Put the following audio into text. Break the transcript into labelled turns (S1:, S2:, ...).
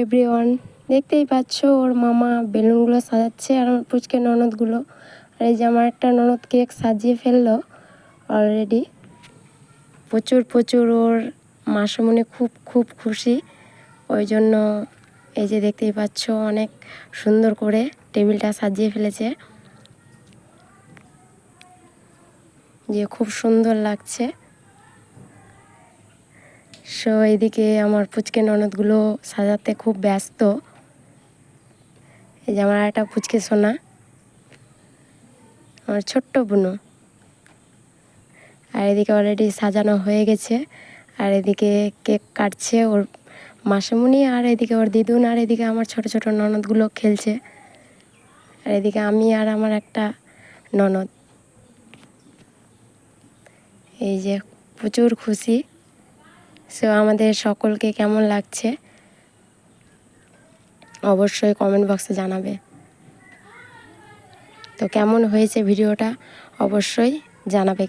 S1: Everyone, দেখতেই পাচ্ছ ওর মামা বেলুনগুলো সাজাচ্ছে আর আমার পুচকে ননদগুলো। আর এই যে আমার একটা ননদ কেক সাজিয়ে ফেললো অলরেডি। প্রচুর ওর মাসুমণি খুব খুশি। ওই জন্য এই যে দেখতেই পাচ্ছ অনেক সুন্দর করে টেবিলটা সাজিয়ে ফেলেছে, যে খুব সুন্দর লাগছে। সো এইদিকে আমার পুচকে ননদগুলো সাজাতে খুব ব্যস্ত। এই যে আমার একটা পুচকে সোনা, আমার ছোট্ট বুনু। আর এদিকে অলরেডি সাজানো হয়ে গেছে। আর এদিকে কেক কাটছে ওর মাসিমণি, আর এদিকে ওর দিদুন, আর এদিকে আমার ছোট ছোট ননদগুলো খেলছে। আর এদিকে আমি আর আমার একটা ননদ, এই যে প্রচুর খুশি। সো আমাদের সকলকে কেমন লাগছে অবশ্যই কমেন্ট বক্সে জানাবে। তো কেমন হয়েছে ভিডিওটা অবশ্যই জানাবে।